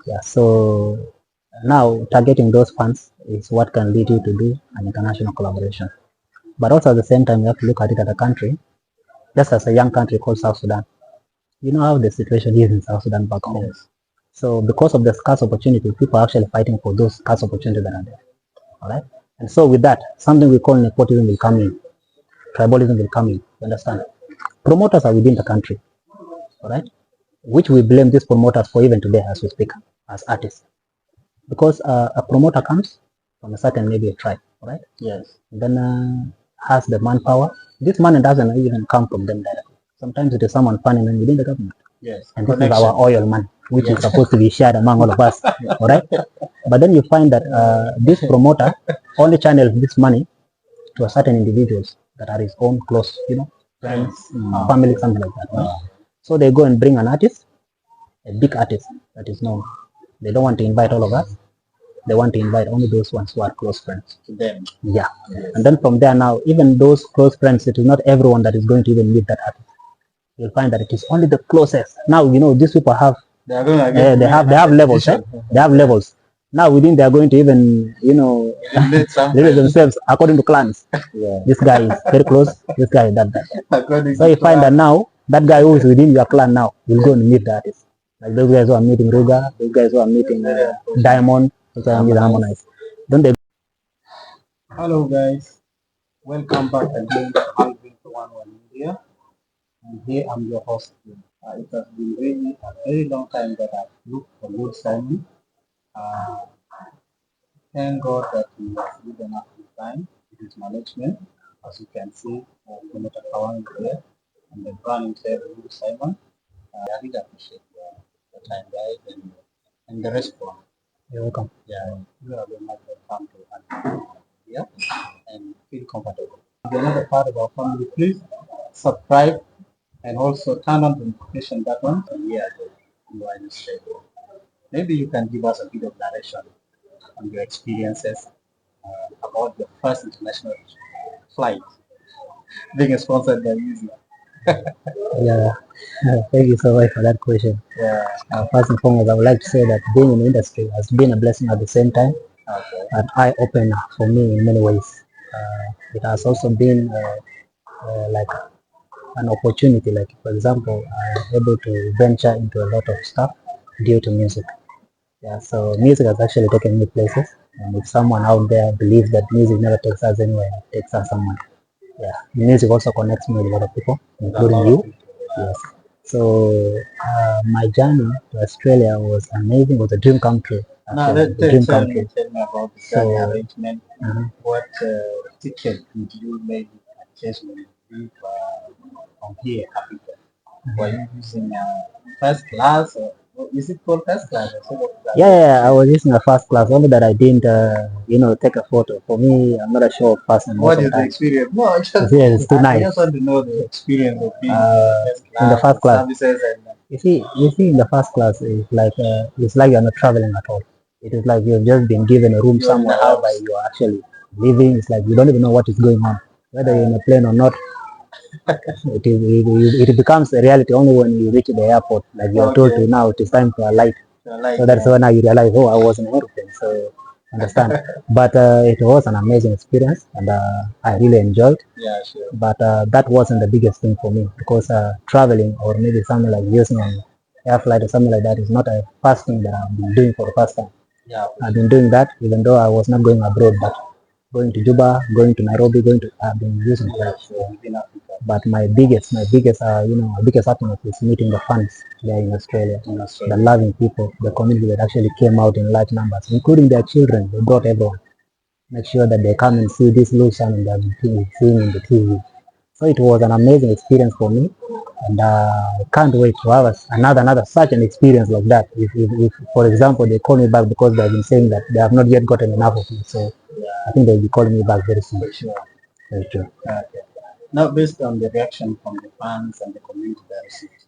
Yeah, so now targeting those funds is what can lead you to do an international collaboration. But also at the same time, you have to look at it as a country, just as a young country called South Sudan. You know how the situation is in South Sudan back home. Yes. So because of the scarce opportunity, people are actually fighting for those scarce opportunities that are there. All right. And so with that, something we call nepotism will come in, tribalism will come in. You understand? Promoters are within the country. All right. Which we blame these promoters for even today as we speak, as artists. Because a promoter comes from a certain maybe a tribe, right? Yes. Then has the manpower. This money doesn't even come from them directly. Sometimes it is someone funding them within the government. Yes. And this is our oil money, which is supposed to be shared among all of us, all right? But then you find that this promoter only channels this money to a certain individuals that are his own close, friends, family, something like that. Right? So they go and bring an artist, a big artist that is known. They don't want to invite all of us. They want to invite only those ones who are close friends to them. Yeah. Yes. And then from there now, even those close friends, it is not everyone that is going to even meet that artist. You'll find that it is only the closest. Now, these people have they have levels. They have levels. Now within they are going to even, limit themselves according to clans. Yeah. This guy is very close, this guy is that. So you find that now that guy who is within your clan now will go and meet the artist. Like those guys who are meeting Ruga, those guys who are meeting Diamond, those guys are meeting Harmonize. Don't they? Hello guys, welcome back again to Alvin to One Media. And here I'm your host. It has been really a very long time that I've looked for Lul Simon. Thank God that he was given up his time with his management. As you can see, Promoter Kawan is there and the brand himself, Lul Simon. I really appreciate the time, guys, and the response. You're welcome. Yeah, you are very much welcome to Alvin here and feel comfortable. If you're not a part of our family, please subscribe and also turn on the notification button to hear you are in Australia. Maybe you can give us a bit of direction on your experiences about your first international flight being sponsored by Easy. Yeah, thank you so much for that question. Yeah. First and foremost, I would like to say that being in the industry has been a blessing at the same time, an eye opener for me in many ways. It has also been like an opportunity, like for example, I'm able to venture into a lot of stuff due to music. Yeah, so music has actually taken me places, and if someone out there believes that music never takes us anywhere, it takes us somewhere. Yeah, music also connects me with a lot of people, including you. Yes. So my journey to Australia was amazing. It was a dream come true. Now, tell me about the journey arrangement. What ticket did you maybe purchase when you leave from here, Africa? Were you using first class or is it called first class? Yeah, I was using a first class, only that I didn't, take a photo. For me, I'm not a show of person. What is the experience? No, it's too nice. I just want to know the experience of being in the first class. Services and, you see, in the first class, it's like you're not traveling at all. It is like you've just been given a room somewhere whereby you are actually living. It's like you don't even know what is going on, whether you're in a plane or not. It becomes a reality only when you reach the airport. Like you're told to now, it is time to alight. So that's when now you realize, oh, I was in an airplane. So understand. But it was an amazing experience, and I really enjoyed. Yeah, sure. But that wasn't the biggest thing for me, because traveling or maybe something like using an air flight or something like that is not a first thing that I've been doing for the first time. Yeah, I've been doing that even though I was not going abroad, but going to Juba, going to Nairobi, I've been using flights. But my biggest happiness is meeting the fans there in Australia, the loving people, the community that actually came out in large numbers, including their children. They brought everyone. Make sure that they come and see this Lul Simon that I've been seeing in the TV. So it was an amazing experience for me, and I can't wait to have another such an experience like that. If, for example, they call me back, because they've been saying that they have not yet gotten enough of me. So I think they'll be calling me back very soon. Sure. Very true. Okay. Now, based on the reaction from the fans and the community that received,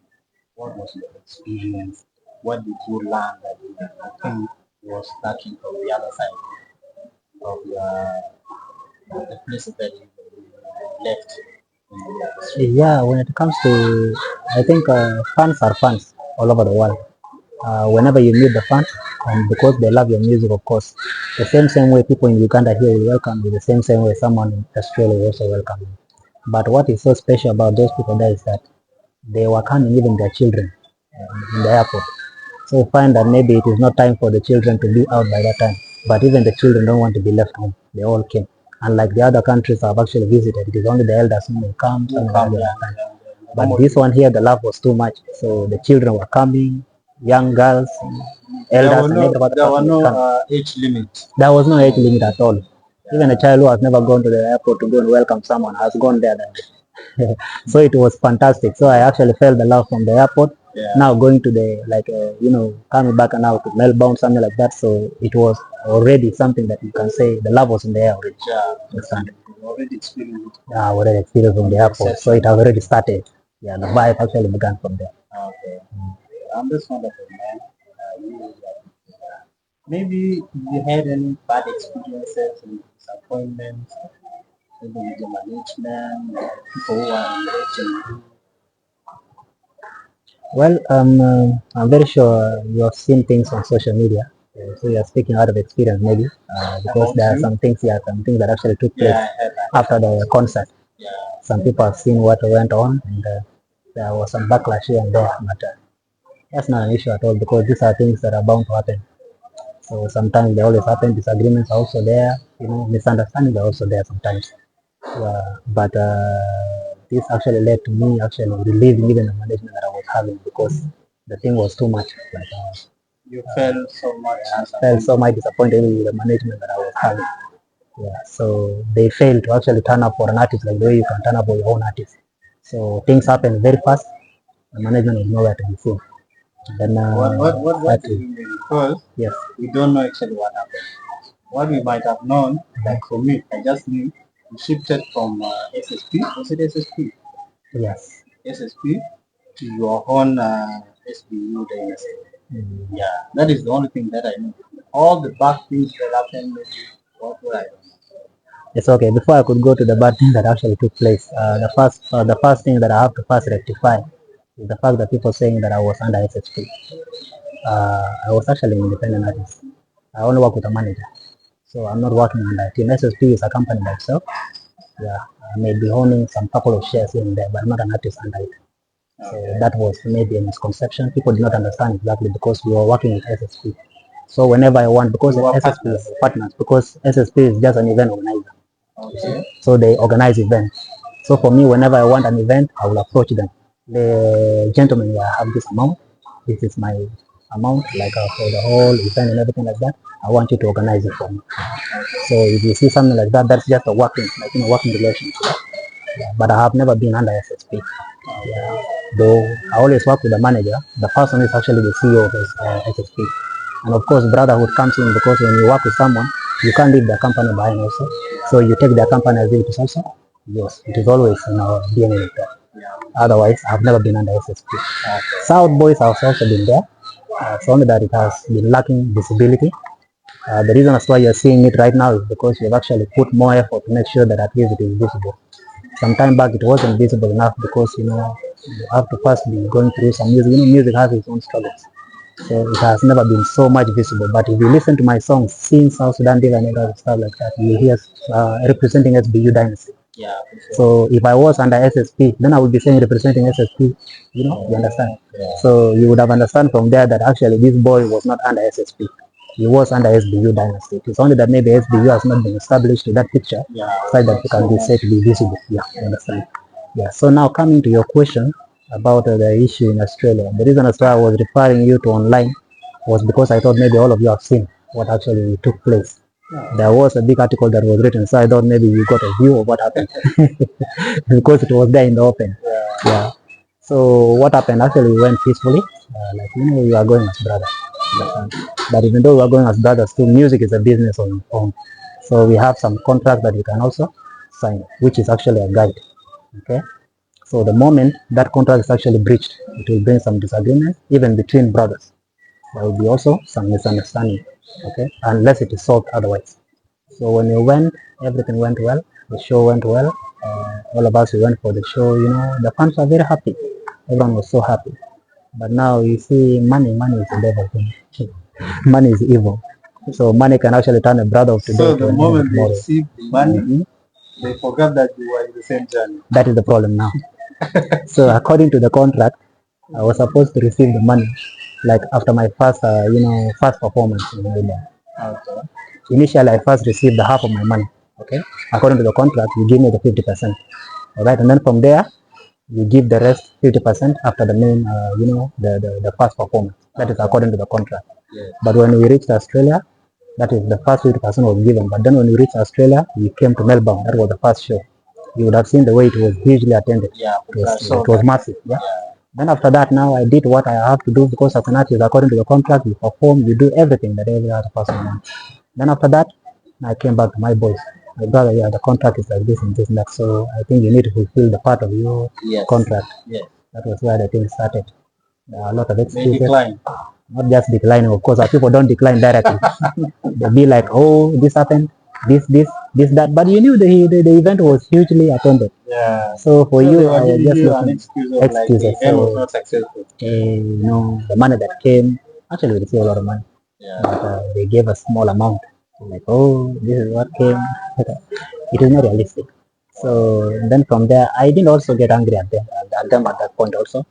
what was your experience? What did you learn that you think was lacking from the other side of the places that you left? Yeah, when it comes to, I think fans are fans all over the world. whenever you meet the fans, and because they love your music, of course, the same way people in Uganda here will welcome you, the same way someone in Australia will also welcome you. But what is so special about those people there is that they were coming even their children in the airport. So you find that maybe it is not time for the children to be out by that time, but even the children don't want to be left home. They all came. Unlike the other countries I've actually visited, it is only the elders who may come. But this one here, the love was too much. So the children were coming, young girls, elders, and every other there were person no was coming. age limit. There was no age limit at all. Even a child who has never gone to the airport to go and welcome someone has gone there that day. So it was fantastic. So I actually felt the love from the airport. Yeah. Now going to the coming back now to Melbourne, something like that. So it was already something that you can say the love was in the air already. Yeah. Understand? You already experienced it. Yeah, already experienced from the airport. So it has already started. Yeah, the vibe actually began from there. Okay. I'm just wonderful, man. Maybe you had any bad experiences and disappointments, maybe with the management, people who are engaged in you. Well, I'm very sure you have seen things on social media. So you are speaking out of experience, maybe, because About there are you? some things, some things that actually took place Yeah, I had that. after the concert. Yeah. Some people have seen what went on, and there was some backlash here and there, but that's not an issue at all because these are things that are bound to happen. So sometimes they always happen. Disagreements are also there. Misunderstandings are also there sometimes. But this actually led to me actually relieving even the management that I was having because the thing was too much. Like You felt so much. felt so much disappointed with the management that I was having. Yeah, so they failed to actually turn up for an artist like the way you can turn up for your own artist. So things happened very fast. The management was nowhere to be seen. Then What do you mean? Because yes, we don't know actually what happened. What we might have known, like for me, I just knew we shifted from SSP. Was it SSP? yes. SSP to your own SBU dynasty. Yeah, that is the only thing that I know. All the bad things that happened, maybe what I don't know. It's okay. Before I could go to the bad thing that actually took place, the first thing that I have to first rectify is the fact that people saying that I was under SSP. I was actually an independent artist. I only work with a manager, so I'm not working under a team. SSP is a company by itself. Yeah, I may be owning some couple of shares here and there, but I'm not an artist under it. So that was maybe a misconception. People did not understand exactly because we were working with SSP. So whenever I want, because SSP is partners, because SSP is just an event organizer. Okay. So they organize events. So for me, whenever I want an event, I will approach them. The gentleman, I have this amount. This is my amount, like for the whole event and everything like that. I want you to organize it for me. So if you see something like that, that's just a working, working relationship. Yeah, but I have never been under SSP. Yeah. Though I always work with the manager, the person is actually the CEO of SSP. And of course, brotherhood comes in because when you work with someone, you can't leave the company behind also. So you take the company as if it is also yours. It is always in our DNA like that. Otherwise, I've never been under SSP. South Boys has also been there. It's only that it has been lacking visibility. The reason as why you're seeing it right now is because you've actually put more effort to make sure that at least it is visible. Some time back, it wasn't visible enough because you have to first be going through some music. Music has its own struggles, so it has never been so much visible. But if you listen to my songs, seeing South Sudan Diva and other stuff like that, you hear representing SBU Dynasty. Yeah. So if I was under SSP, then I would be saying representing SSP. You understand? Yeah. So you would have understand from there that actually this boy was not under SSP. He was under SBU Dynasty. It's only that maybe SBU has not been established to that picture, so that it can be said to be visible. Yeah, you understand? Yeah. So now coming to your question about the issue in Australia, the reason as why I was referring you to online was because I thought maybe all of you have seen what actually took place. There was a big article that was written, so I thought maybe you got a view of what happened because it was there in the open. Yeah. So what happened actually went peacefully. We are going as brothers. But even though we are going as brothers, still music is a business on its own. So we have some contract that you can also sign, which is actually a guide. Okay. So the moment that contract is actually breached, it will bring some disagreement, even between brothers. There will be also some misunderstanding. Okay, unless it is solved otherwise. So when we went, everything went well. The show went well. All of us we went for the show. The fans were very happy. Everyone was so happy. But now you see, money is the devil thing. Money is evil. So money can actually turn a brother of today So to the an enemy moment they tomorrow. receive the money, they forgot that you were in the same journey. That is the problem now. So according to the contract, I was supposed to receive the money like after my first, first performance in Melbourne. Okay. Initially, I first received the half of my money. Okay. According to the contract, you give me the 50%. All right, and then from there, you give the rest 50% after the main, the first performance. That is according to the contract. Yeah. But when we reached Australia, that is the first 50% was given. But then when we reached Australia, we came to Melbourne. That was the first show. You would have seen the way it was hugely attended. Yeah, It was massive. Yeah. Then after that, now I did what I have to do because as an artist, according to the contract, you perform, you do everything that every other person wants. Then after that, I came back to my boys. My brother, yeah, the contract is like this and this and that. So I think you need to fulfill the part of your contract. Yes. That was where the thing started. A lot of They excuses. decline. Not just declining, of course. People don't decline directly. They'll be like, oh, this happened, this, that. But you knew the event was hugely attended. Yeah. So for you, I was just an looking excuse of like the excuses. event was So, not successful. the money that came, actually we received a lot of money. Yeah. But they gave a small amount. Like, oh, this is what came. It is not realistic. So then from there, I didn't also get angry at them at that point also.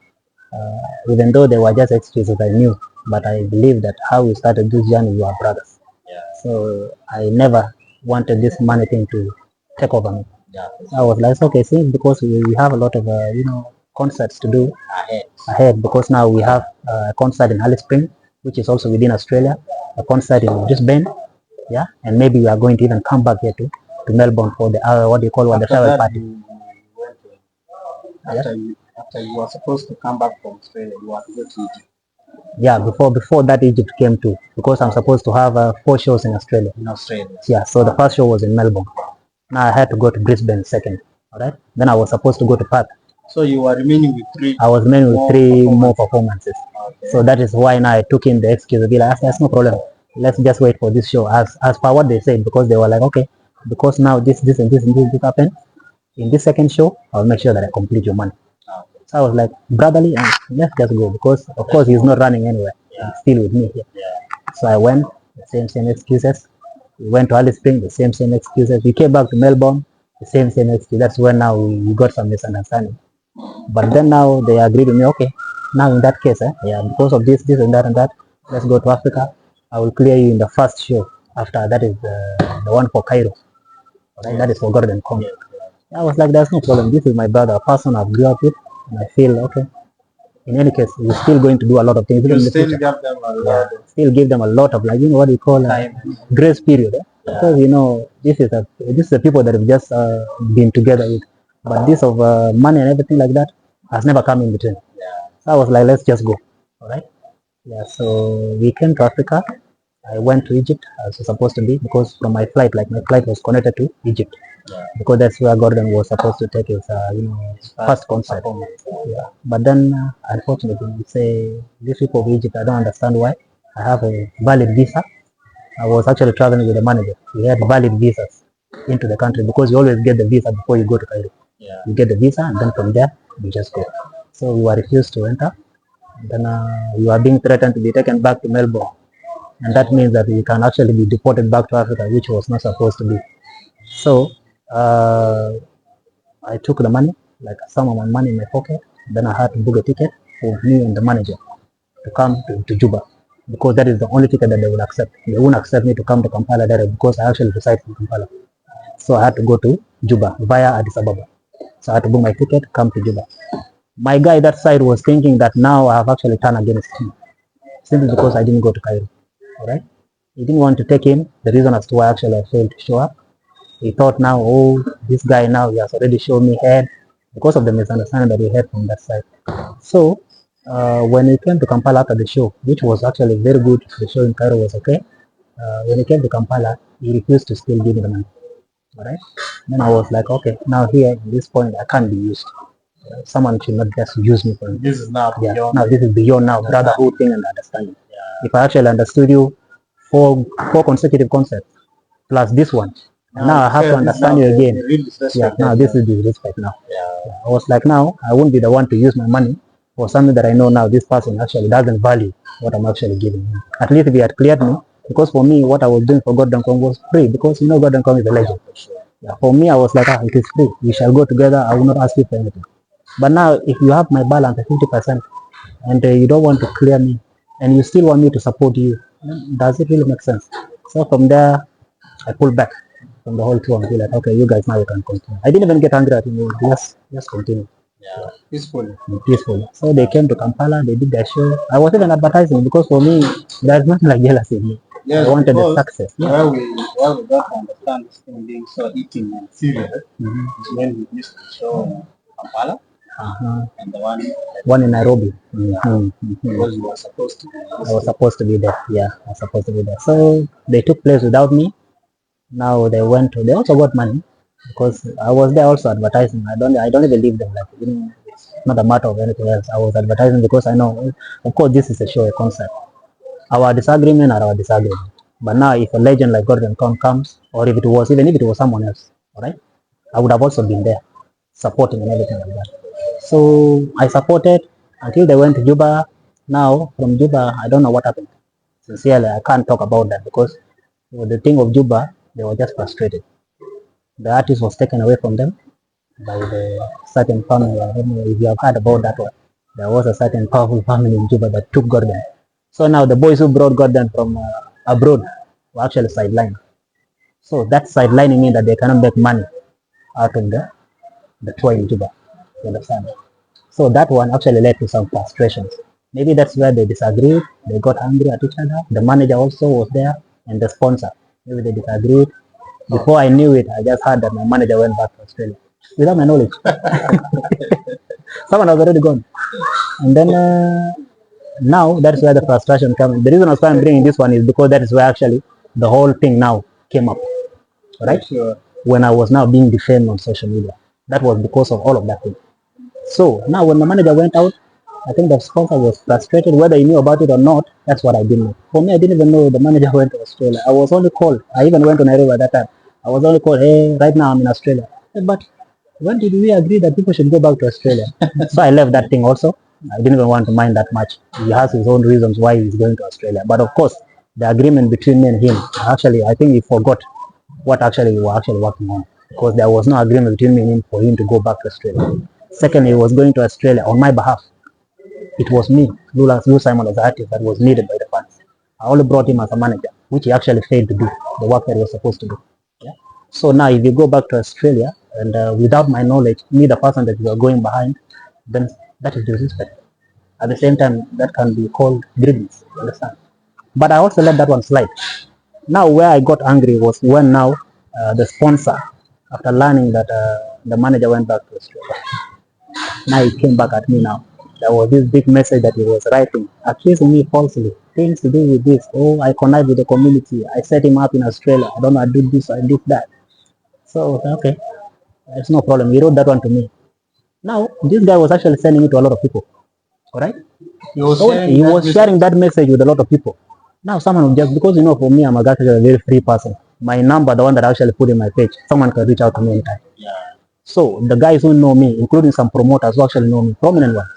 Even though they were just excuses, I knew. But I believe that how we started this journey, we are brothers. Yeah. So I never wanted this money thing to take over me. Yeah. I was like, okay, see, because we have a lot of, concerts to do ahead because now we have a concert in Alice Spring, which is also within Australia, a concert in Brisbane, yeah, and maybe we are going to even come back here to Melbourne for the, the farewell party. After you were supposed to come back from Australia, you had to go to Egypt. Yeah, before that Egypt came too, because I'm supposed to have 4 shows in Australia. Yeah, so the first show was in Melbourne. Now I had to go to Brisbane second. All right. Then I was supposed to go to Perth. So you were remaining with 3. I was remaining with 3 more performances. Okay. So that is why now I took in the excuse to be like, that's no problem. Let's just wait for this show. As per what they said, because they were like, okay, because now this and this happened. In this second show, I'll make sure that I complete your money. So I was like, brotherly, and let's just go because of course he's not running anywhere. Yeah. He's still with me here. Yeah. So I went, the same excuses. We went to Alice Spring, the same excuses. We came back to Melbourne, the same excuse. That's when now we got some misunderstanding. But then now they agreed with me, okay, now in that case, because of this and that, let's go to Africa. I will clear you in the first show. After that is the one for Cairo. Right? That is for Gordon Kong. I was like, there's no problem. This is my brother, a person I've grew up with, and I feel okay. In any case, we're still going to do a lot of things. You still give them a lot. Still give them a lot of, like, what you call grace period. Because this is the people that have just been together with. But this of money and everything like that has never come in between. So I was like, let's just go. All right. Yeah. So we came to Africa. I went to Egypt as was supposed to be because from my flight, like my flight was connected to Egypt. Yeah. Because that's where Gordon was supposed to take his, first concert. Yeah. But then, unfortunately, say these people of Egypt, I don't understand why. I have a valid visa. I was actually traveling with a manager. We had valid visas into the country because you always get the visa before you go to Cairo. Yeah. You get the visa and then from there you just go. So we were refused to enter. Then we were being threatened to be taken back to Melbourne. And that means that you can actually be deported back to Africa, which was not supposed to be. So I took the money, like some of my money in my pocket. Then I had to book a ticket for me and the manager to come to Juba, because that is the only ticket that they will accept. They won't accept me to come to Kampala direct because I actually reside in Kampala. So I had to go to Juba via Addis Ababa. So I had to book my ticket, come to Juba. My guy that side was thinking that now I have actually turned against him, simply because I didn't go to Cairo. All right? He didn't want to take him. The reason as to why actually I failed to show up. He thought now, oh, this guy now, he has already shown me head because of the misunderstanding that we had from that side. So when he came to Kampala after the show, which was actually very good, the show in Cairo was okay. When he came to Kampala, he refused to still give me the money. All right. Then I was like, okay, now here at this point, I can't be used. Someone should not just use me for it. This is now beyond. Now this is beyond now brotherhood thing and understanding. Yeah. If I actually understood you four consecutive concepts plus this one, now I have to understand you again. Yeah. Now this is disrespect now. Yeah. I was like, now I won't be the one to use my money for something that I know now this person actually doesn't value what I'm actually giving him. At least if he had cleared me, because for me, what I was doing for Gordon Kong was free, because Gordon Kong is a legend. Yeah, for me, I was like, it is free. We shall go together. I will not ask you for anything. But now, if you have my balance at 50% and you don't want to clear me and you still want me to support you, does it really make sense? So from there, I pulled back from the whole tour and be like, okay, you guys now you can continue. I didn't even get angry at him. Just continue. Yeah, peacefully. Peacefully. So they came to Kampala, they did their show. I was even advertising because for me, there's nothing like jealousy in me. Yes, I wanted the success. Yeah. Where we got to understand this thing being so eating and serious is when we used to show in Kampala and the one in Nairobi. Because you were supposed to be. I was supposed to be there. Yeah, I was supposed to be there. So they took place without me. Now they also got money because I was there also advertising. I don't even leave them like, it's not a matter of anything else. I was advertising because I know, of course, this is a show, a concert. Our disagreement are our disagreement. But now if a legend like Gordon Kong comes, or even if it was someone else, all right, I would have also been there supporting and everything like that. So I supported until they went to Juba. Now from Juba, I don't know what happened. Sincerely, I can't talk about that because with the thing of Juba, they were just frustrated. The artist was taken away from them by the certain family. I don't know if you have heard about that one. There was a certain powerful family in Juba that took Gordon. So now the boys who brought Gordon from abroad were actually sidelined. So that sidelining means that they cannot make money out of the tour in Juba. You understand? So that one actually led to some frustrations. Maybe that's where they disagreed. They got angry at each other. The manager also was there and the sponsor. Maybe they disagreed. Before I knew it, I just heard that my manager went back to Australia without my knowledge. Someone was already gone. And then now that's where the frustration comes. The reason I am bringing this one is because that is where actually the whole thing now came up. Right? Sure. When I was now being defamed on social media. That was because of all of that thing. So now when the manager went out, I think the sponsor was frustrated, whether he knew about it or not. That's what I didn't know. For me, I didn't even know the manager went to Australia. I was only called. I even went to Nairobi at that time. I was only called, hey, right now I'm in Australia. But when did we agree that people should go back to Australia? So I left that thing also. I didn't even want to mind that much. He has his own reasons why he's going to Australia. But of course, the agreement between me and him, actually, I think he forgot what actually we were actually working on. Because there was no agreement between me and him for him to go back to Australia. Secondly, he was going to Australia on my behalf. It was me, Lul Simon as the artist, that was needed by the fans. I only brought him as a manager, which he actually failed to do, the work that he was supposed to do. Yeah? So now if you go back to Australia, and without my knowledge, me, the person that you are going behind, then that is disrespect. At the same time, that can be called greediness, you understand? But I also let that one slide. Now where I got angry was when now the sponsor, after learning that the manager went back to Australia, now he came back at me now. There was this big message that he was writing, accusing me falsely, things to do with this. Oh, I connived with the community. I set him up in Australia. I don't know, I did this, I did that. So, okay, it's no problem. He wrote that one to me. Now, this guy was actually sending it to a lot of people. All right? He was sharing that message with a lot of people. Now, someone will just, because for me, I'm actually a very free person. My number, the one that I actually put in my page, someone can reach out to me anytime. Yeah. So, the guys who know me, including some promoters who actually know me, prominent ones,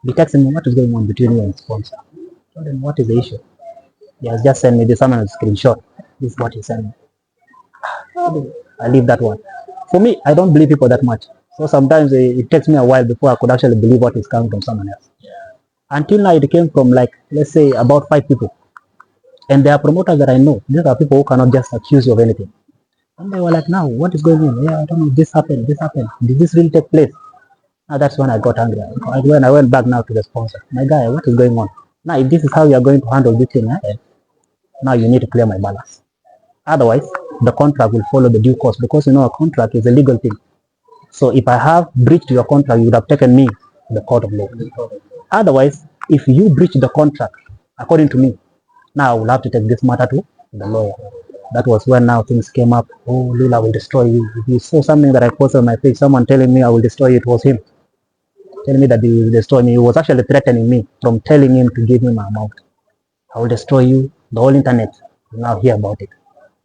they text me, what is going on between you and the sponsor? So then what is the issue? He has just sent me this, someone screenshot. This is what he sent me. I leave that one. For me, I don't believe people that much. So sometimes it takes me a while before I could actually believe what is coming from someone else. Yeah. Until now, it came from let's say about 5 people. And there are promoters that I know. These are people who cannot just accuse you of anything. And they were like, now, what is going on? Yeah, I don't know, this happened. Did this really take place? Now that's when I got angry. When I went back now to the sponsor. My guy, what is going on? Now, if this is how you are going to handle this thing, now you need to clear my balance. Otherwise, the contract will follow the due course because a contract is a legal thing. So if I have breached your contract, you would have taken me to the court of law. Otherwise, if you breach the contract, according to me, now I will have to take this matter to the lawyer. That was when now things came up. Oh, Lul, I will destroy you. If you saw something that I posted on my page, someone telling me I will destroy you, it was him. Telling me that he will destroy me. He was actually threatening me from telling him to give me my amount. I will destroy you. The whole internet will now hear about it.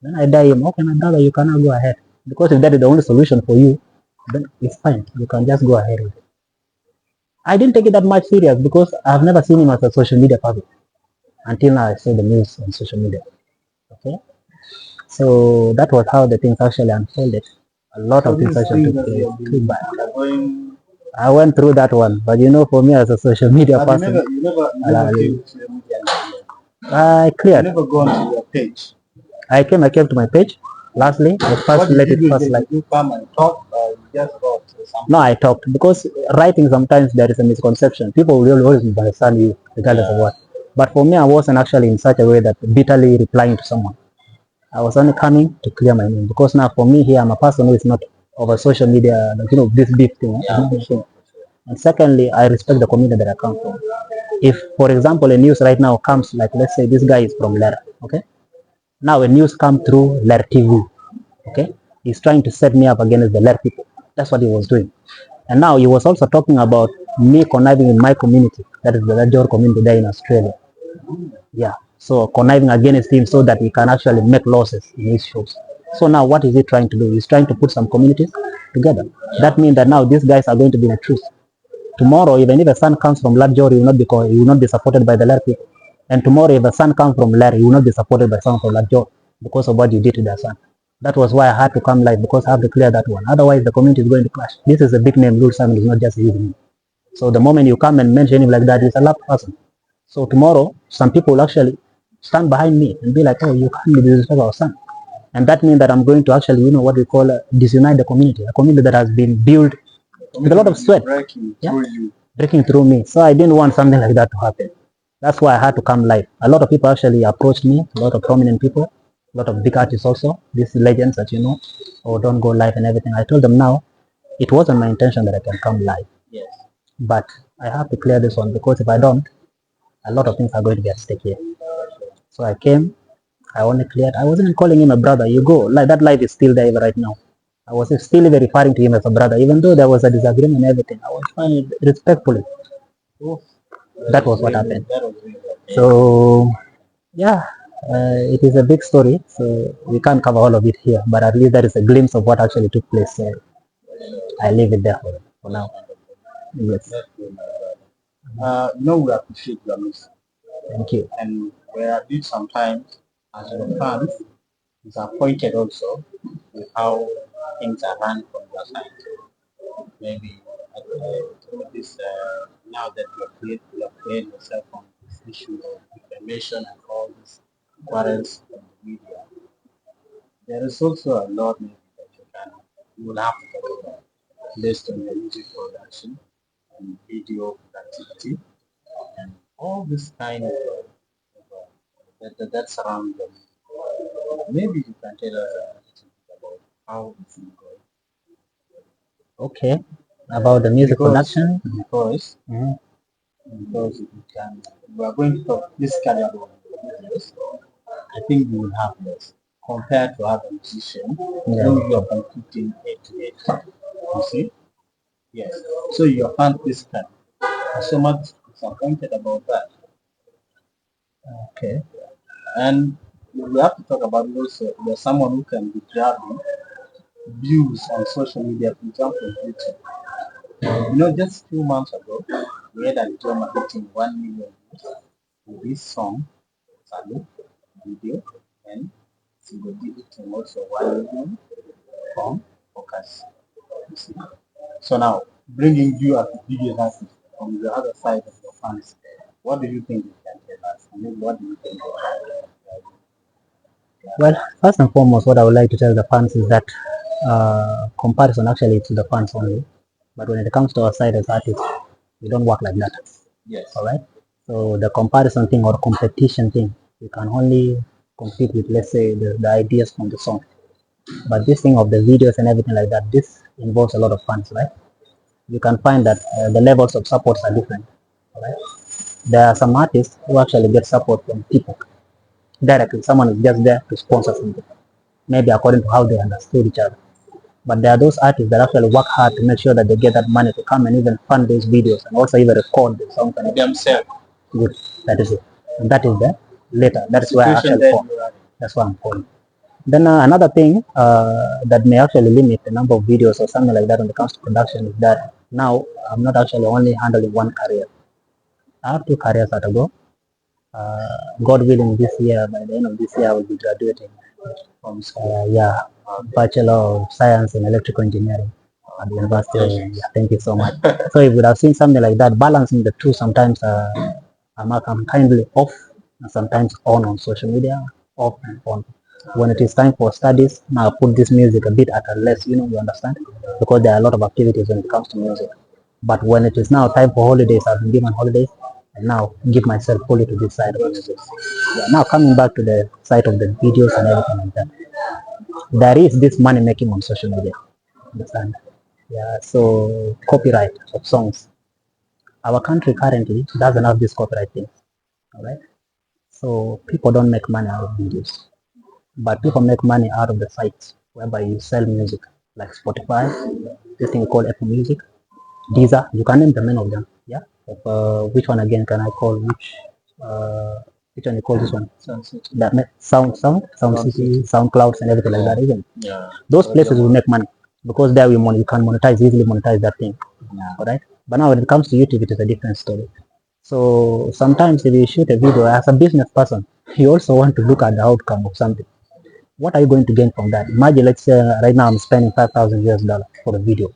Then I die him. Okay, my brother, you cannot go ahead. Because if that is the only solution for you, then it's fine. You can just go ahead with it. I didn't take it that much serious because I've never seen him as a social media person until now I saw the news on social media. Okay, so that was how the things actually unfolded. A lot So of things these actually things took that place. you have Too been bad. undergoing, I went through that one, but for me as a social media but person, you never came to the media. I You cleared. never gone to your page. I came to my page. Lastly, I first What did let you it do first there? like. Did you come and talk, or you just got No, something? I talked because writing sometimes there is a misconception. People will always misunderstand you regardless of Yeah. what. But for me, I wasn't actually in such a way that bitterly replying to someone. I was only coming to clear my name because now for me here, I'm a person who is not over social media, like, this big thing. It's Yeah, not for my thing. sure. And secondly, I respect the community that I come from. If, for example, a news right now comes, like let's say this guy is from Lera, okay? Now a news come through Lera TV, okay? He's trying to set me up against the Lera people. That's what he was doing. And now he was also talking about me conniving in my community, that is the Lajor community there in Australia. Yeah. So conniving against him so that he can actually make losses in his shows. So now what is he trying to do? He's trying to put some communities together. That means that now these guys are going to be in a truce. Tomorrow, even if a son comes from Lajor, he will not be supported by the Lar people. And tomorrow, if a son comes from Lar, he will not be supported by someone from Lajor because of what you did to their son. That was why I had to come live because I have to clear that one. Otherwise, the community is going to clash. This is a big name. Lul Simon is not just his name. So the moment you come and mention him like that, he's a loved person. So tomorrow, some people will actually stand behind me and be like, oh, you can't disrespect our son. And that means that I'm going to actually, what we call disunite the community, a community that has been built with a lot of sweat, Breaking yeah, through you. breaking through me. So I didn't want something like that to happen. That's why I had to come live. A lot of people actually approached me, a lot of prominent people, a lot of big artists also, these legends that oh, don't go live and everything. I told them now, it wasn't my intention that I can come live, Yes. but I have to clear this one because if I don't, a lot of things are going to get stuck here. So I came, I only cleared. I wasn't calling him a brother. You go, like that life is still there right now. I was still even referring to him as a brother, even though there was a disagreement and everything. I was fine respectfully. Oh, That was what happened. that was really okay. So yeah, it is a big story. So we can't cover all of it here, but at least there is a glimpse of what actually took place. So I leave it there for now. Yes, That's good, my brother. We appreciate your music. thank you. And where I did sometimes, as your fans, disappointed also with how things are run from your side. Maybe through this, now that you have played yourself on this issue of defamation and all these quarrels from the media, there is also a lot maybe that you will have to talk about based on your music production and video productivity and all this kind of that surround them. Maybe you can tell us a little bit about how it's going. Okay, about the music Because production. because Mhm. because we are going to talk basically about videos. I think you will have less compared to other musicians Yeah. who you are competing head to head. You see? Yes. So your fan basically are so much disappointed about that. Okay. And we have to talk about also there's someone who can be grabbing views on social media, for example, YouTube. Just 2 months ago, we had a drama hitting 1 million views with this song, Salute video, and single hitting also 1 million from Focus. You see. So now, bringing you as a video artist from the other side of your fans, what do you think you can tell us? I mean, what do you think? Well, first and foremost, what I would like to tell the fans is that comparison actually to the fans only. But when it comes to our side as artists, we don't work like that. Yes. All right. So the comparison thing or competition thing, you can only compete with, let's say, the ideas from the song. But this thing of the videos and everything like that, this involves a lot of fans, right? You can find that the levels of supports are different. All right. There are some artists who actually get support from people directly. Someone is just there to sponsor something, maybe according to how they understood each other. But there are those artists that actually work hard to make sure that they get that money to come and even fund those videos and also even record the songs and Themselves. good. That is it. And that is the later. That is where I Situation actually that fall. you are in. That's why I'm falling. Then another thing that may actually limit the number of videos or something like that when it comes to production is that Now, I'm not actually only handling one career. I have two careers at a go. God willing, this year, by the end of this year, I will be graduating from school. Bachelor of Science in Electrical Engineering at the university. Thank you so much. So if you would have seen something like that, balancing the two, sometimes I'm kindly off and sometimes on social media, off and on. When it is time for studies, now I put this music a bit at a less, you understand? Because there are a lot of activities when it comes to music. But when it is now time for holidays, I've been given holidays, and now give myself fully to this side of music. Now coming back to the side of the videos and everything like that, there is this money making on social media. Understand? So copyright of songs. Our country currently doesn't have this copyright thing. All right. So people don't make money out of videos, but people make money out of the sites whereby you sell music, like Spotify, this thing called Apple Music, Deezer. You can name the many of them. Yeah. Which one again can I call? Which one you call this one? Sound City, SoundClouds, and everything like that. Even those places will make money because there you can monetize, easily monetize that thing. All right. But now when it comes to YouTube, it is a different story. So sometimes if you shoot a video as a business person, you also want to look at the outcome of something. What are you going to gain from that? Imagine, let's say right now I'm spending $5,000 for a video,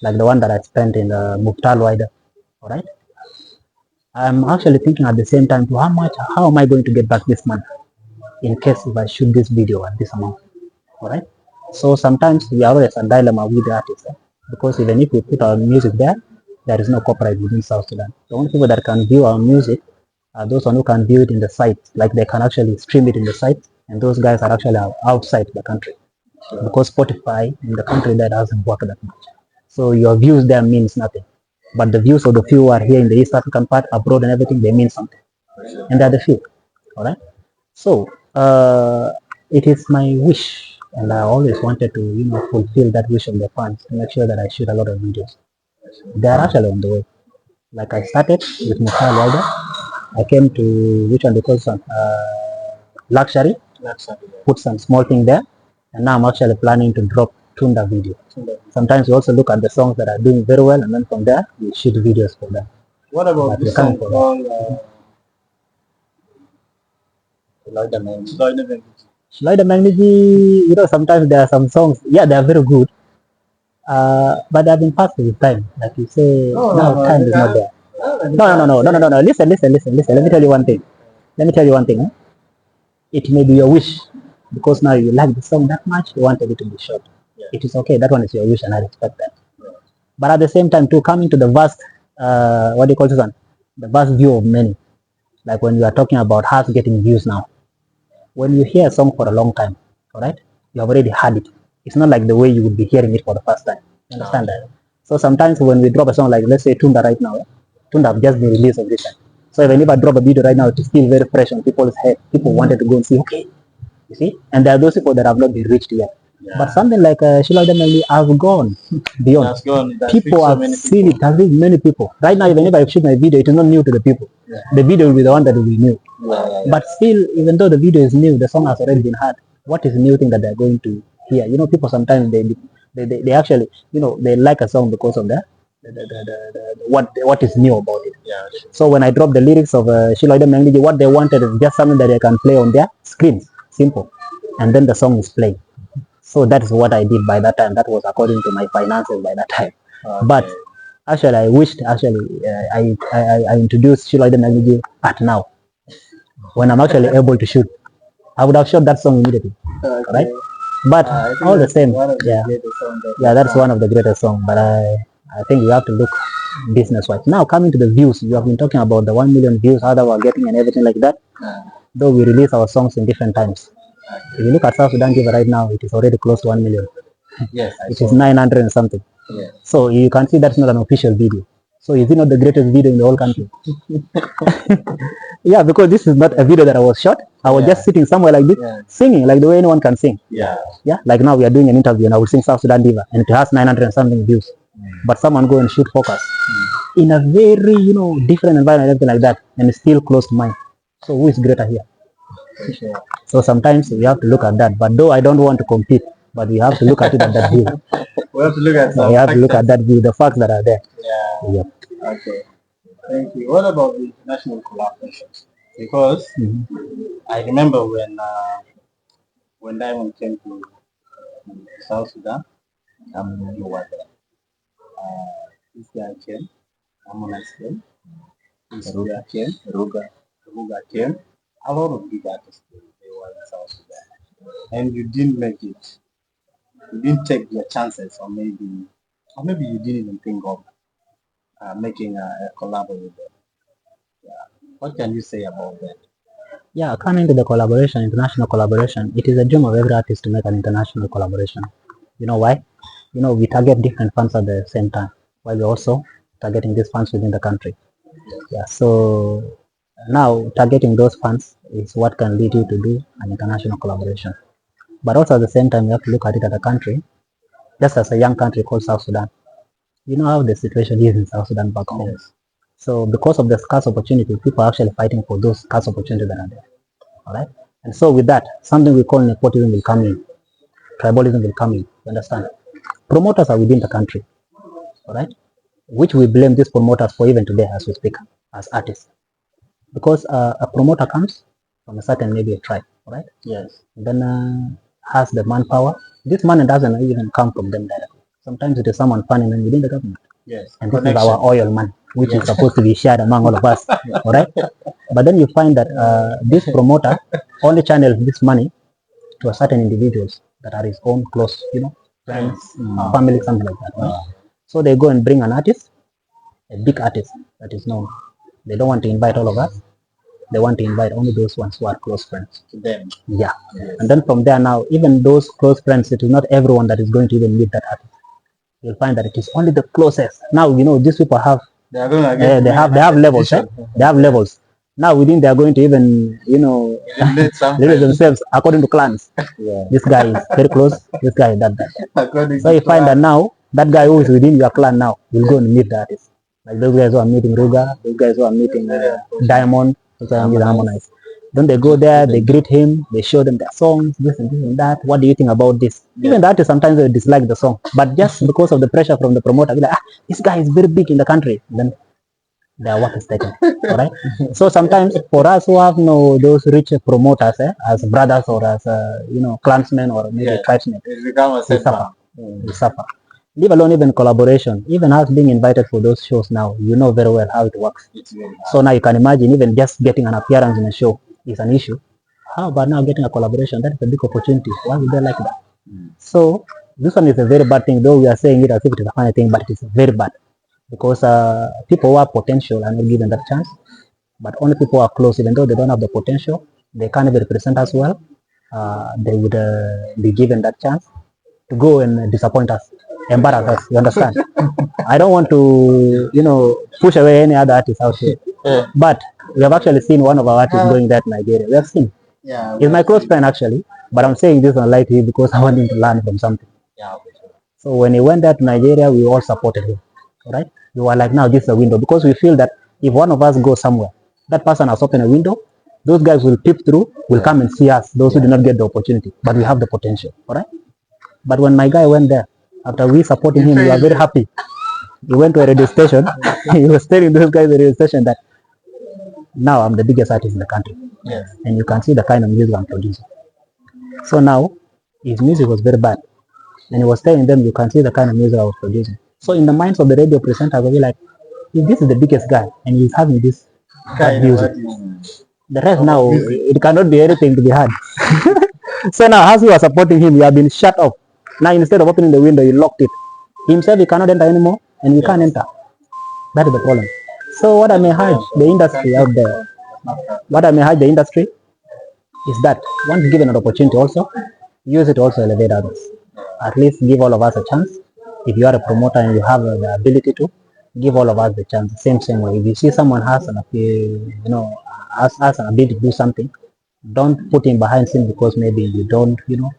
like the one that I spent in Muftal Wider. All right. I'm actually thinking at the same time to how am I going to get back this money in case if I shoot this video at this amount. All right. So sometimes we are always a dilemma with the artists, because even if we put our music there is no copyright within South Sudan. The only people that can view our music are those who can view it in the site, like they can actually stream it in the site, and those guys are actually outside the country, because Spotify in the country that doesn't work that much. So your views there means nothing, but the views of the few who are here in the East African part, abroad and everything, they mean something, and they're the few. All right. So it is my wish, and I always wanted to, fulfill that wish of the fans to make sure that I shoot a lot of videos. They are actually on the way. Like I started with Mufal Wider, I came to which one they call some luxury, put some small thing there, and now I'm actually planning to drop Tunda video. Sometimes we also look at the songs that are doing very well, and then from there we shoot videos for them. What about the song called Shloida Magniji, sometimes there are some songs, they are very good, but they have been passed with time. Like you say, time is not there. No. Listen. Let me tell you one thing. It may be your wish, because now you like the song that much, you wanted it to be short. It is okay. That one is your wish, and I respect that. But at the same time, too, coming to the vast, what do you call this one? The vast view of many. Like when you are talking about us getting views now. When you hear a song for a long time, all right, you have already heard it. It's not like the way you would be hearing it for the first time. You understand that? So sometimes when we drop a song like, let's say Tunda right now, Tunda have just been released of this time. So even if I drop a video right now, it's still very fresh on people's head. People wanted to go and see, okay, you see? And there are those people that have not been reached yet. But something like Shila Demelli has gone beyond. People have seen it, has reached many people. Right now, even if I shoot my video, it is not new to the people. The video will be the one that will be new. But still, even though the video is new, the song has already been heard. What is the new thing that they're going to hear? People sometimes they actually, they like a song because of what is new about it. So when I drop the lyrics of Shila Demelli, what they wanted is just something that they can play on their screens. Simple. And then the song is playing. So that is what I did by that time. That was according to my finances by that time. Okay. But actually, I wished I introduced Shila Magniji at now, when I'm actually able to shoot. I would have shot that song immediately, right? But all the same, that's one of the greatest songs. But I think you have to look business-wise. Now coming to the views, you have been talking about the 1 million views, how that we're getting and everything like that. Though we release our songs in different times. If you look at South Sudan TV right now, it is already close to 1 million. Yes, it is 900 and something. Yes. So you can see that's not an official video. So is it not the greatest video in the whole country? Yeah, because this is not a video that I was shot. I was just sitting somewhere like this, singing like the way anyone can sing. Yeah. Like now we are doing an interview and I will sing South Sudan Diva and it has 900 and something views. But someone go and shoot focus in a very, different environment, everything like that, and it's still close to mine. So who is greater here? So sometimes we have to look at that. But though I don't want to compete, but we have to look at it at that view. We have to look at some We have to look at factors. that view, the facts that are there. Yeah. Yep. Okay. Thank you. What about the international collaborations? Because I remember when Diamond came to South Sudan, you were there. This guy came, Harmonize came, Ruga came, Ruga came. A lot of big artists they were in South Sudan, and you didn't make it. You didn't take your chances, or maybe you didn't even think of making a collab with them. What can you say about that? Yeah, coming to the collaboration, international collaboration, it is a dream of every artist to make an international collaboration. You know why? We target different funds at the same time, while we're also targeting these funds within the country. Yeah, so now targeting those funds is what can lead you to do an international collaboration. But also at the same time, you have to look at it as a country, just as a young country called South Sudan. You know how the situation is in South Sudan back home. Yes. So because of the scarce opportunity, people are actually fighting for those scarce opportunities that are there. All right. And so with that, something we call nepotism will come in, tribalism will come in. You understand? Promoters are within the country. All right. Which we blame these promoters for even today as we speak, as artists. Because a promoter comes from a certain maybe a tribe, all right? Yes. And then has the manpower. This money doesn't even come from them directly. Sometimes it is someone funding them within the government. Yes. And this is our oil money, which is supposed to be shared among all of us, all right? But then you find that this promoter only channels this money to a certain individuals that are his own close, friends, family, something like that. Right? So they go and bring an artist, a big artist that is known. They don't want to invite all of us. They want to invite only those ones who are close friends to them. Yeah. Yes. And then from there now, even those close friends, it is not everyone that is going to even meet that artist. You'll find that it is only the closest. Now, these people have, they are going to they have levels. They have levels. Now within they are going to even, limit themselves according to clans. Yeah. This guy is very close. This guy is that. So you find that now, that guy who is within your clan now will go and meet the artist. Like those guys who are meeting Ruga, those guys who are meeting Diamond, those guys who are Harmonize. Then they go there, they greet him, they show them their songs, this and that. What do you think about this? Yeah. Even the artist sometimes they dislike the song, but just because of the pressure from the promoter, like, this guy is very big in the country. Then their work is taken. All right. So sometimes for us who have those rich promoters as brothers or as clansmen or maybe tribesmen, we suffer. We suffer. Leave alone even collaboration. Even us being invited for those shows now, you know very well how it works. So now you can imagine even just getting an appearance in a show is an issue. How about now getting a collaboration? That is a big opportunity. Why would they like that? So this one is a very bad thing, though we are saying it as if it is a funny thing, but it is very bad. Because people who have potential are not given that chance, but only people who are close, even though they don't have the potential, they can't even represent us well, they would be given that chance to go and disappoint us, embarrass us, you understand? I don't want to, push away any other artist out here, but we have actually seen one of our artists going there to Nigeria. We have seen. Yeah, he's my close friend actually, but I'm saying this on light here because I want him to learn from something. Yeah. So when he went there to Nigeria, we all supported him, all right? We were like, now this is a window, because we feel that if one of us goes somewhere, that person has opened a window, those guys will peep through, will come and see us, those who did not get the opportunity, but we have the potential, all right? But when my guy went there, after we supporting him, we were very happy. He went to a radio station, he was telling those guys at the radio station that, now I'm the biggest artist in the country. Yes. And you can see the kind of music I'm producing. So now, his music was very bad. And he was telling them, you can see the kind of music I was producing. So in the minds of the radio presenter, they'll be like, if this is the biggest guy, and he's having this bad music, the rest now, it cannot be anything to be had. So now, as we are supporting him, we have been shut off. Now instead of opening the window, he locked it. Himself, he cannot enter anymore, and we can't enter. That is the problem. So what I may urge the industry out there, is that once given an opportunity also, use it also elevate others. At least give all of us a chance. If you are a promoter and you have the ability to, give all of us the chance. Same way. If you see someone has an ability to do something, don't put him behind scene because maybe you don't, you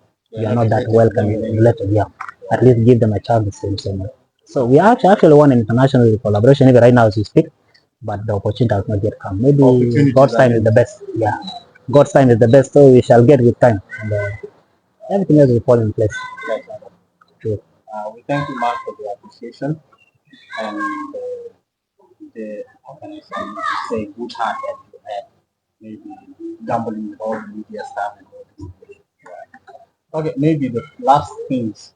are not that welcome related. Yeah. At least give them a chance the same way. So we actually want an international collaboration even right now as we speak, but the opportunity has not yet come. Maybe God's time is the best. Yeah. God's time is the best, so we shall get with time. And everything else will fall in place. True. We thank you, Mark, for the appreciation and the how can I say good heart that you had, maybe gambling with all the media stuff and all this. Okay, maybe the last things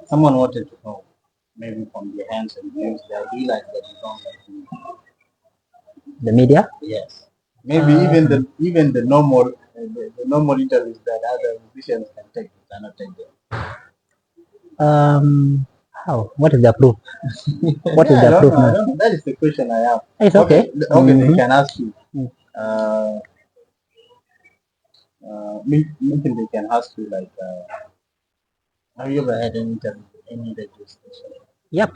someone wanted to know, maybe from the hands and views, they realize that you don't like me. The media? Yes. Maybe even the normal the normal interviews that other musicians can take, you cannot take them. How? What is the proof? What is Yeah, the proof I now? don't know. That is the question I have. It's okay. Okay, they Mhm. can ask you. Mm. Maybe they can ask you like, have you ever had any interview with any radio station? Yep.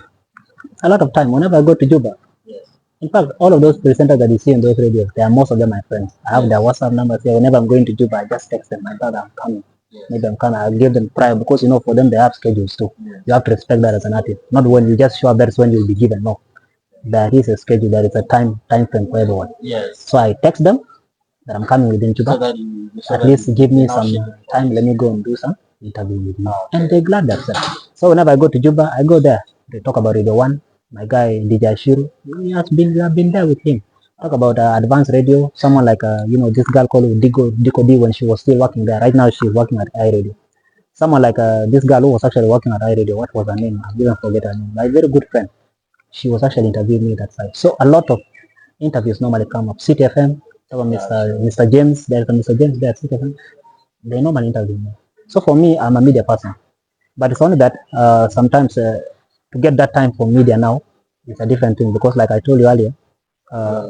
A lot of time. Whenever I go to Juba, Yes. in fact, all of those presenters that you see in those radios, they are most of them my friends. I have their WhatsApp numbers here. Whenever I'm going to Juba, I just text them, my brother, I'm coming. Yes. Maybe I'm coming. I'll give them prior because for them they have schedules too. Yes. You have to respect that as an artist. Not when you just show up, that's when you'll be given. No. There is a schedule, there is a time frame for everyone. Yes. So I text them that I'm coming within Juba. So that at least give me some time, let me go and do some interview with you. And they're glad themselves. So whenever I go to Juba, I go there. They talk about Radio 1. My guy, DJ Ashiru, we have been there with him. Talk about advanced radio. Someone like, this girl called Diko D when she was still working there. Right now, she's working at iRadio. Someone like this girl who was actually working at iRadio. What was her name? I didn't forget her name. My very good friend. She was actually interviewing me that side. So a lot of interviews normally come up. City FM, Mr. James, there's a Mr. James there at City FM. They normally interview me. So for me, I'm a media person. But it's only that sometimes to get that time for media now is a different thing because like I told you earlier,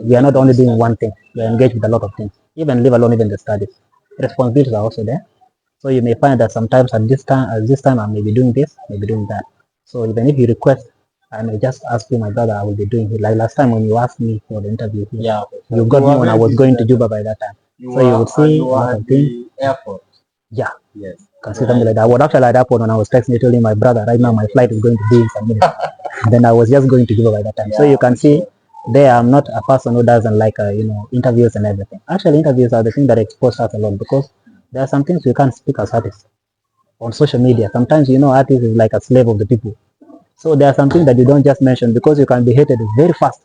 we are not only doing one thing, we are engaged with a lot of things, even leave alone even the studies. Responsibilities are also there. So you may find that sometimes at this time I may be doing this, maybe doing that. So even if you request, I may just ask you, my brother, I will be doing it. Like last time when you asked me for the interview, you got me when I was going to Juba by that time. So you would see a lot of things. Airport. Yeah. Yes. Can see something like that. I was actually at the airport when I was texting, telling my brother, right now my flight is going to be in some minutes. Then I was just going to Juba by that time. So you can see there I'm not a person who doesn't like interviews and everything. Actually, interviews are the thing that expose us a lot because there are some things we can't speak as artists on social media. Sometimes artists is like a slave of the people. So there are some things that you don't just mention because you can be hated very fast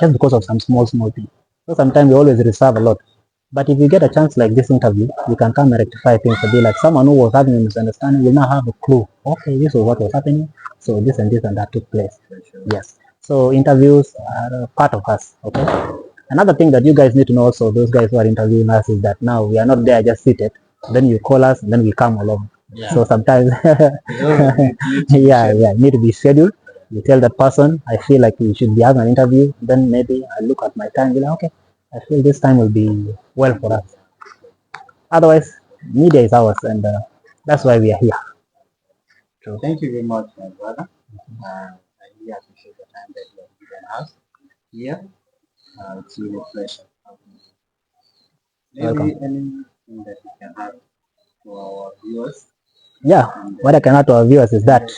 just because of some small thing. So sometimes we always reserve a lot. But if you get a chance like this interview, you can come and rectify things to be like someone who was having a misunderstanding will now have a clue. Okay, this is what was happening. So this and that took place. Yes. So interviews are a part of us. Okay. Another thing that you guys need to know also, those guys who are interviewing us, is that now we are not there just seated. Then you call us and then we come along. Yeah. So sometimes, need to be scheduled. You tell that person, I feel like we should be having an interview. Then maybe I look at my time and be like, okay, I feel this time will be well for us. Otherwise, media is ours, and that's why we are here. So thank you very much, my brother. I really appreciate the time that you have given us here. It's really a pleasure. Maybe anything that you can add to our viewers? Yeah, what I can add to our viewers is that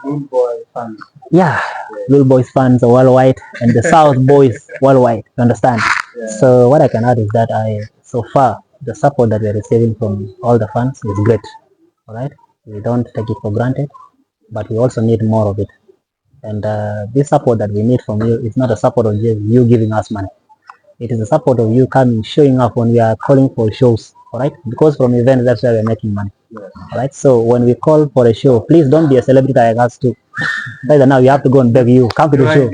Lul Boy fans. Yeah, Lul Boys fans worldwide and the South Boys worldwide. You understand? Yeah. So what I can add is that so far the support that we're receiving from all the fans is great. All right, we don't take it for granted, but we also need more of it. And this support that we need from you is not a support of just you giving us money. It is a support of you coming, showing up when we are calling for shows. All right, because from events that's where we're making money. Yes. All right, so when we call for a show, please don't be a celebrity like us too. Either now you have to go and beg you, come to the show.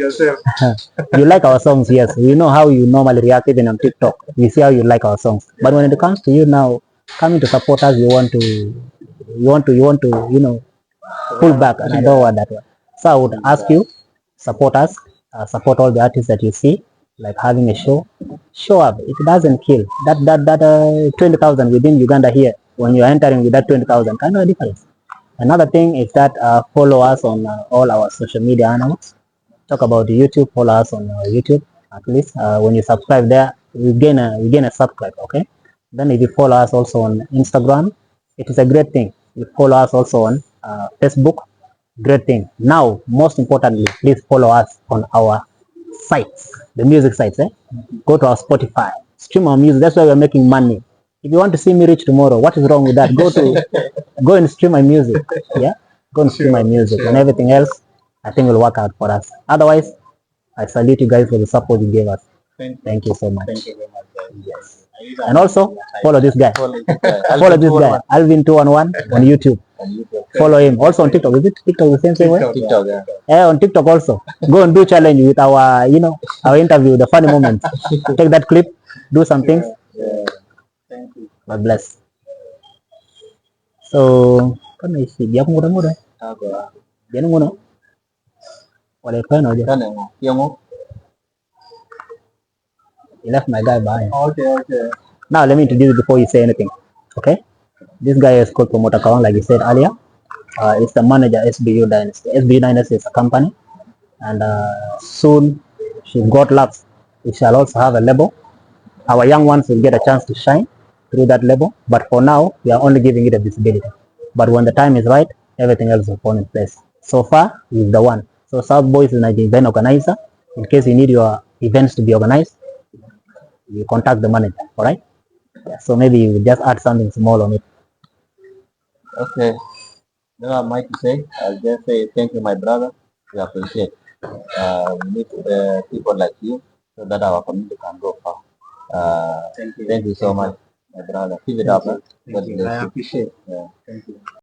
You like our songs, yes. We know how you normally react even on TikTok. We see how you like our songs. But when it comes to you now coming to support us, you want to pull back, and I don't want that one. So I would ask you, support us, support all the artists that you see, like having a show. Show up. It doesn't kill. That 20,000 within Uganda here, when you're entering with that 20,000, kind of a difference. Another thing is that follow us on all our social media handles. Talk about the YouTube, follow us on YouTube. At least when you subscribe there, we gain a subscribe. Okay. Then if you follow us also on Instagram, it is a great thing. You follow us also on Facebook, great thing. Now, most importantly, please follow us on our sites, the music sites. Go to our Spotify, stream our music. That's why we're making money. If you want to see me rich tomorrow, what is wrong with that? Go and stream my music. Yeah. go and stream my music, and everything else I think will work out for us. Otherwise, I salute you guys for the support you gave us. Thank you so much. Thank you very much, guys. Yes. And also follow this guy. Follow this guy, Alvin211 on YouTube. Follow him. Also on TikTok. Is it TikTok the same way? TikTok, yeah. Yeah, on TikTok also. Go and do challenge with our, our interview, the funny moments. Take that clip, do some things. Yeah. Thank you. God bless. So, kan isi dia muda-muda. Apa? Dia muna. Wala pa no dia. Kan yang mo? He left my guy behind. Okay. Now let me introduce you before you say anything. Okay? This guy is called Promoter Kawang, like you said earlier. It's the manager SBU Dynasty. SBU Dynasty is a company, and soon, if God loves, we shall also have a label. Our young ones will get a chance to shine through that label, but for now, we are only giving it a visibility. But when the time is right, everything else will fall in place. So far, he's the one. So South Boys is an event organizer. In case you need your events to be organized, you contact the manager, all right? Yeah, so maybe you just add something small on it. Okay. You know what I might say? I'll just say thank you, my brother. We appreciate. We need people like you so that our community can go far. Thank you so much, my brother. Keep it up. God bless you. I appreciate. Yeah. Thank you.